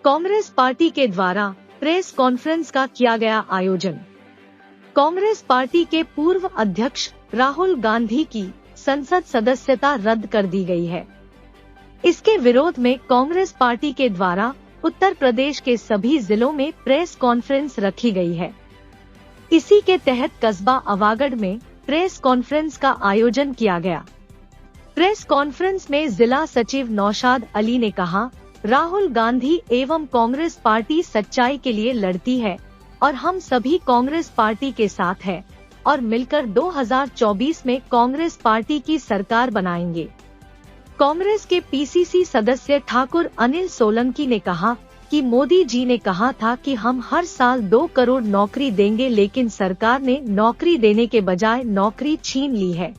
Congress party के द्वारा press conference का किया गया आयोजन। कांग्रेस पार्टी के पूर्व अध्यक्ष राहुल गांधी की संसद सदस्यता रद्द कर दी गई है। इसके विरोध में कांग्रेस पार्टी के द्वारा उत्तर प्रदेश के सभी जिलों में प्रेस कॉन्फ्रेंस रखी गई है। इसी के तहत कस्बा अवागढ़ में प्रेस कॉन्फ्रेंस का आयोजन किया गया। प्रेस कॉन्फ्रेंस में जिला सचिव नौशाद अली ने कहा, राहुल गांधी एवं कांग्रेस पार्टी सच्चाई के लिए लड़ती है और हम सभी कांग्रेस पार्टी के साथ हैं और मिलकर 2024 में कांग्रेस पार्टी की सरकार बनाएंगे। कांग्रेस के पीसीसी सदस्य ठाकुर अनिल सोलंकी ने कहा कि मोदी जी ने कहा था कि हम हर साल 2 करोड़ नौकरी देंगे, लेकिन सरकार ने नौकरी देने के बजाय नौकरी छीन ली है।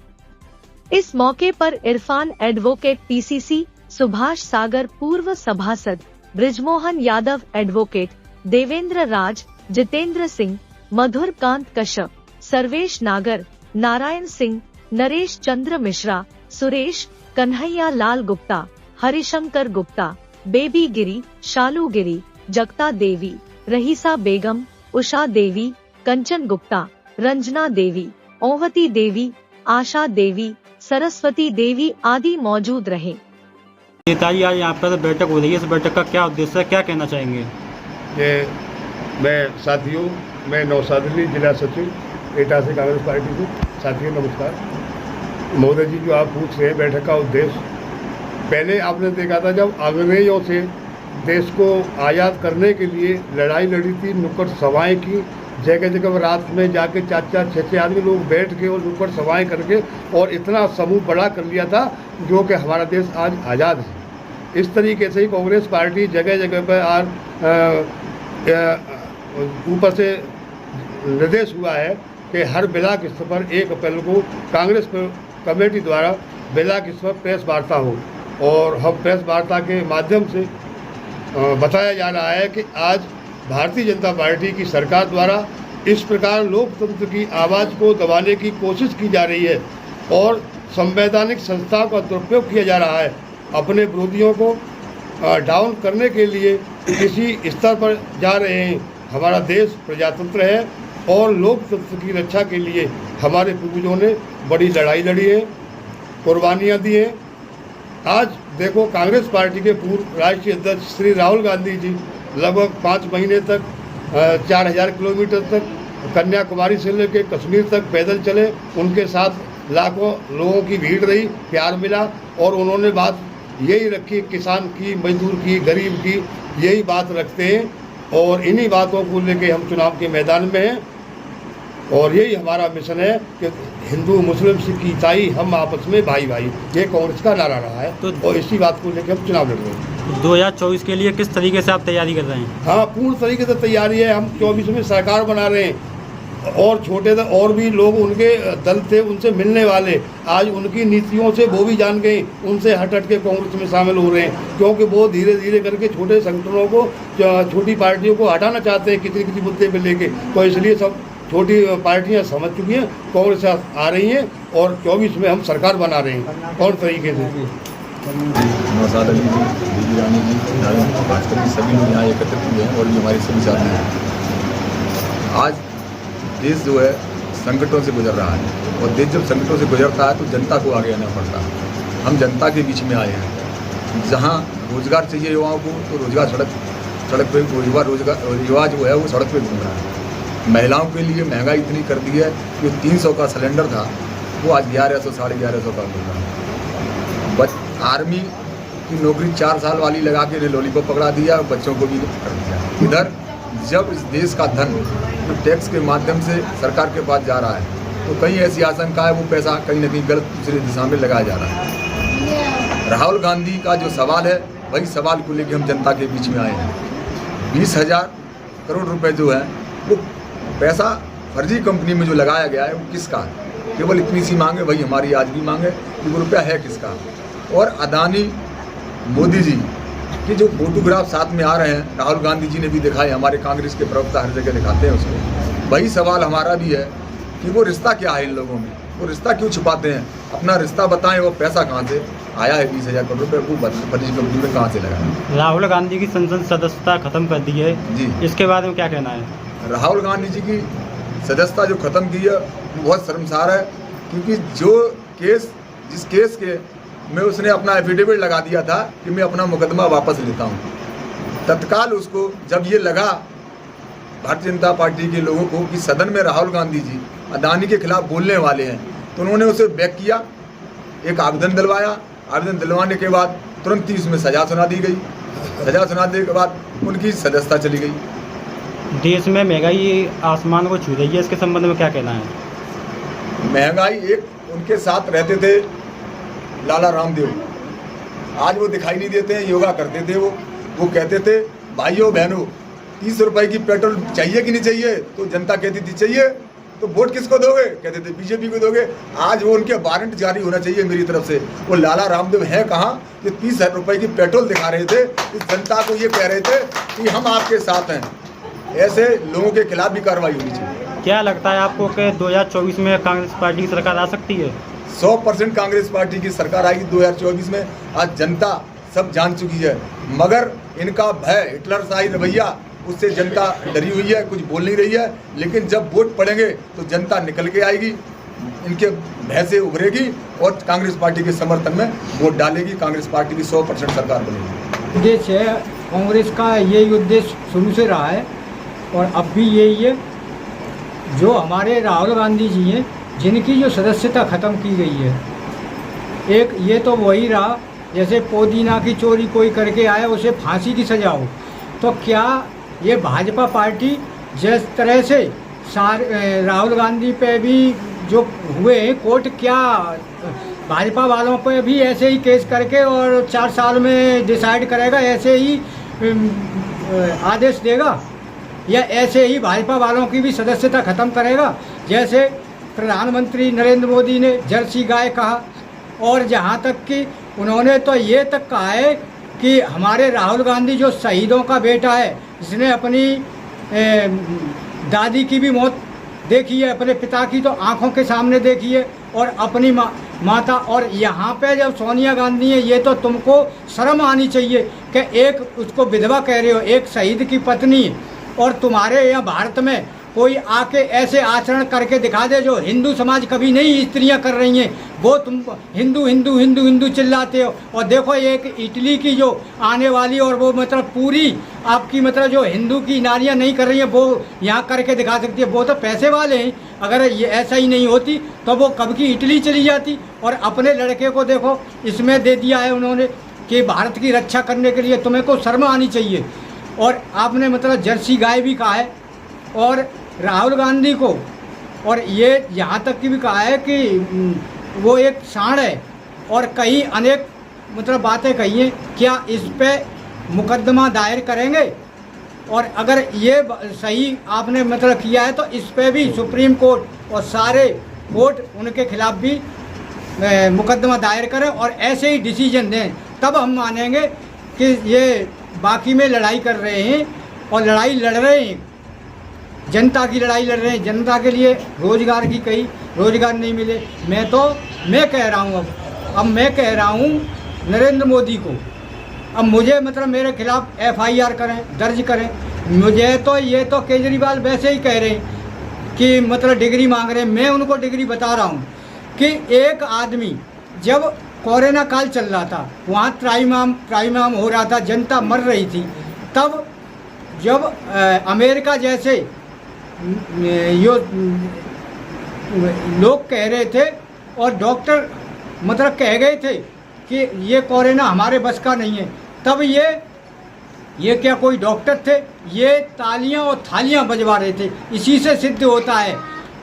इस मौके पर इरफान एडवोकेट पीसीसी, सुभाष सागर पूर्व सभासद, ब्रिजमोहन यादव एडवोकेट, देवेंद्र राज, जितेंद्र सिंह, मधुर कांत कश्यप, सर्वेश नागर, नारायण सिंह, नरेश चंद्र मिश्रा, सुरेश, कन्हैया लाल गुप्ता, हरिशंकर गुप्ता, बेबी गिरी, शालू गिरी, जगता देवी, रहीसा बेगम, उषा देवी, कंचन गुप्ता, रंजना देवी, ओवती देवी, आशा देवी, सरस्वती देवी आदि मौजूद रहे। नेताजी, आज यहाँ पर बैठक हो रही है, इस बैठक का क्या उद्देश्य है, क्या कहना चाहेंगे? मैं नौशाद अली, जिला सचिव एटा से कांग्रेस पार्टी से। साथियों नमस्कार। महोदय जी, जो आप पूछ रहे हैं बैठक का उद्देश्य, पहले आपने देखा था जब अंग्रेजों से देश को आज़ाद करने के लिए लड़ाई लड़ी थी, नुक्कड़ सभाएं की, जगह जगह रात में जाके 4-4, 6-6 आदमी लोग बैठ के और नुक्कड़ सभाएं करके और इतना समूह बड़ा कर लिया था जो कि हमारा देश आज आज़ाद है। इस तरीके से ही कांग्रेस पार्टी जगह जगह पर आज ऊपर से निर्देश हुआ है कि हर ब्लॉक स्तर पर 1 अप्रैल को कांग्रेस कमेटी द्वारा ब्लॉक स्तर पर प्रेस वार्ता हो, और हम प्रेस वार्ता के माध्यम से बताया जा रहा है कि आज भारतीय जनता पार्टी की सरकार द्वारा इस प्रकार लोकतंत्र की आवाज़ को दबाने की कोशिश की जा रही है और संवैधानिक संस्थाओं का दुरुपयोग किया जा रहा है। अपने विरोधियों को डाउन करने के लिए किसी स्तर पर जा रहे हैं। हमारा देश प्रजातंत्र है और लोकतंत्र की रक्षा के लिए हमारे पूर्वजों ने बड़ी लड़ाई लड़ी है, कुर्बानियाँ दी हैं। आज देखो, कांग्रेस पार्टी के पूर्व राष्ट्रीय अध्यक्ष श्री राहुल गांधी जी लगभग 5 महीने तक 4000 किलोमीटर तक कन्याकुमारी से लेकर कश्मीर तक पैदल चले। उनके साथ लाखों लोगों की भीड़ रही, प्यार मिला और उन्होंने बात यही रखी, किसान की, मजदूर की, गरीब की, यही बात रखते हैं और इन्हीं बातों को लेके हम चुनाव के मैदान में हैं। और यही हमारा मिशन है कि हिंदू मुस्लिम सिख ईसाई हम आपस में भाई भाई, ये कांग्रेस का नारा रहा है और इसी बात को लेकर हम चुनाव लड़ रहे हैं। 2024 के लिए किस तरीके से आप तैयारी कर रहे हैं? हाँ, पूर्ण तरीके से तैयारी है। हम 24 में सरकार बना रहे हैं और छोटे और भी लोग उनके दल थे, उनसे मिलने वाले आज उनकी नीतियों से वो भी जान गए, उनसे हट के कांग्रेस में शामिल हो रहे हैं, क्योंकि वो धीरे धीरे करके छोटे संगठनों को, छोटी पार्टियों को हटाना चाहते हैं किसी मुद्दे पर लेके। तो इसलिए सब छोटी पार्टियां समझ चुकी हैं, कांग्रेस आ रही हैं और 24 में हम सरकार बना रहे हैं। कौन तरीके से नौशाद अली जी, बीबी रानी जी, भाजपा के सभी लोग यहाँ एकत्रित हुए हैं और भी हमारे सभी साथी हैं। आज देश जो है संकटों से गुजर रहा है और देश जब संकटों से गुजरता है तो जनता को आगे आना पड़ता है। हम जनता के बीच में आए हैं। जहाँ रोजगार चाहिए युवाओं को तो रोजगार सड़क पे युवा जो है वो सड़क पे घूम रहा है। महिलाओं के लिए महंगाई इतनी कर दी है कि 300 का सिलेंडर था वो आज 1100, 1150 का मिल रहा है। आर्मी की नौकरी 4 साल वाली लगा के लॉलीपॉप पकड़ा दिया और बच्चों को भी कर दिया। इधर जब इस देश का धन जो टैक्स के माध्यम से सरकार के पास जा रहा है तो कहीं ऐसी आशंका है वो पैसा कहीं ना कहीं गलत दूसरी दिशा में लगाया जा रहा है। राहुल गांधी का जो सवाल है वही सवाल को लेकर हम जनता के बीच में आए हैं। 20,000 करोड़ रुपए जो है वो पैसा फर्जी कंपनी में जो लगाया गया है वो किसका है? केवल इतनी सी मांग है, वही हमारी आज भी मांग है कि वो रुपया है किसका। और अदानी, मोदी जी के जो फोटोग्राफ साथ में आ रहे हैं, राहुल गांधी जी ने भी दिखाए, हमारे कांग्रेस के प्रवक्ता हर जगह दिखाते हैं उसको। वही सवाल हमारा भी है कि वो रिश्ता क्या है इन लोगों में, वो रिश्ता क्यों छुपाते हैं। अपना रिश्ता बताएं और पैसा कहाँ से आया है 20,000 करोड़ रुपये, वो फर्जी कंपनी में कहाँ से लगा है। राहुल गांधी की संसद सदस्यता खत्म कर दी है जी, इसके बारे में क्या कहना है? राहुल गांधी जी की सदस्यता जो खत्म की है वो बहुत शर्मसार है, क्योंकि जो केस जिस केस के में उसने अपना एफिडेविट लगा दिया था कि मैं अपना मुकदमा वापस लेता हूँ, तत्काल उसको जब ये लगा भारतीय जनता पार्टी के लोगों को कि सदन में राहुल गांधी जी अदानी के खिलाफ बोलने वाले हैं, तो उन्होंने उसे बैक किया, एक आवेदन दिलवाया। आवेदन दिलवाने के बाद तुरंत ही उसमें सजा सुना दी गई। सजा सुना देने के बाद उनकी सदस्यता चली गई। देश में महंगाई आसमान को छू रही है, इसके संबंध में क्या कहना है? महंगाई एक उनके साथ रहते थे लाला रामदेव, आज वो दिखाई नहीं देते हैं। योगा करते थे वो कहते थे भाइयों बहनों 30 रुपए की पेट्रोल चाहिए कि नहीं चाहिए, तो जनता कहती थी चाहिए, तो वोट किसको दोगे, कहते थे बीजेपी को दोगे। आज वो उनके वारंट जारी होना चाहिए मेरी तरफ से। वो लाला रामदेव है कहाँ कि 30 रुपए की पेट्रोल दिखा रहे थे, इस जनता को ये कह रहे थे कि हम आपके साथ हैं। ऐसे लोगों के खिलाफ भी कार्रवाई होनी चाहिए। क्या लगता है आपको कि 2024 में कांग्रेस पार्टी की सरकार आ सकती है? 100% कांग्रेस पार्टी की सरकार आएगी 2024 में। आज जनता सब जान चुकी है, मगर इनका भय हिटलरशाही रवैया, उससे जनता डरी हुई है, कुछ बोल नहीं रही है। लेकिन जब वोट पड़ेंगे तो जनता निकल के आएगी, इनके भय से उभरेगी और कांग्रेस पार्टी के समर्थन में वोट डालेगी। कांग्रेस पार्टी की 100% सरकार बनेगी। उद्देश्य है कांग्रेस का, यही उद्देश्य शुरू से रहा है और अब भी यही है। जो हमारे राहुल गांधी जी हैं, जिनकी जो सदस्यता ख़त्म की गई है, एक ये तो वही रहा जैसे पुदीना की चोरी कोई करके आया उसे फांसी की सजा हो। तो क्या ये भाजपा पार्टी जिस तरह से राहुल गांधी पे भी जो हुए कोर्ट, क्या भाजपा वालों पे भी ऐसे ही केस करके और 4 साल में डिसाइड करेगा, ऐसे ही आदेश देगा, या ऐसे ही भाजपा वालों की भी सदस्यता ख़त्म करेगा? जैसे प्रधानमंत्री नरेंद्र मोदी ने जर्सी गाय कहा, और जहाँ तक कि उन्होंने तो ये तक कहा है कि हमारे राहुल गांधी जो शहीदों का बेटा है, जिसने अपनी दादी की भी मौत देखी है, अपने पिता की तो आंखों के सामने देखी है, और अपनी माता, और यहाँ पे जब सोनिया गांधी है, ये तो तुमको शर्म आनी चाहिए कि एक उसको विधवा कह रहे हो, एक शहीद की पत्नी, और तुम्हारे यहाँ भारत में कोई आके ऐसे आचरण करके दिखा दे जो हिंदू समाज कभी नहीं स्त्रियां कर रही हैं, वो तुम हिंदू हिंदू हिंदू हिंदू चिल्लाते हो। और देखो एक इटली की जो आने वाली, और वो मतलब पूरी आपकी मतलब जो हिंदू की नारियां नहीं कर रही हैं, वो यहाँ करके दिखा सकती है। वो तो पैसे वाले हैं, अगर ये ऐसा ही नहीं होती तो वो कब की इटली चली जाती। और अपने लड़के को देखो इसमें दे दिया है उन्होंने कि भारत की रक्षा करने के लिए, तुम्हें को शर्म आनी चाहिए। और आपने मतलब जर्सी गाय भी कहा है, और राहुल गांधी को, और ये यहाँ तक की भी कहा है कि वो एक सांड है, और कई अनेक मतलब बातें कही हैं। क्या इस पे मुकदमा दायर करेंगे? और अगर ये सही आपने मतलब किया है तो इस पे भी सुप्रीम कोर्ट और सारे कोर्ट उनके खिलाफ भी मुकदमा दायर करें और ऐसे ही डिसीजन दें, तब हम मानेंगे कि ये बाकी में लड़ाई कर रहे हैं और लड़ाई लड़ रहे हैं, जनता की लड़ाई लड़ रहे हैं। जनता के लिए रोज़गार की कई रोज़गार नहीं मिले। मैं कह रहा हूँ अब मैं कह रहा हूँ नरेंद्र मोदी को, अब मुझे मतलब मेरे खिलाफ FIR करें, दर्ज करें। मुझे तो ये तो केजरीवाल वैसे ही कह रहे हैं कि मतलब डिग्री मांग रहे हैं। मैं उनको डिग्री बता रहा हूँ कि एक आदमी जब कोरोना काल चल रहा था, वहाँ ट्राइमाम हो रहा था, जनता मर रही थी, तब जब अमेरिका जैसे यो लोग कह रहे थे और डॉक्टर मतलब कह गए थे कि ये कोरोना हमारे बस का नहीं है, तब ये क्या कोई डॉक्टर थे? ये तालियां और थालियां बजवा रहे थे। इसी से सिद्ध होता है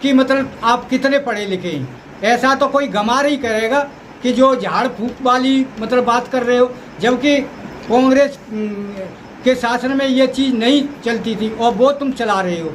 कि मतलब आप कितने पढ़े लिखे हैं। ऐसा तो कोई गंवार ही करेगा कि जो झाड़ फूक वाली मतलब बात कर रहे हो, जबकि कांग्रेस के शासन में ये चीज़ नहीं चलती थी और वो तुम चला रहे हो।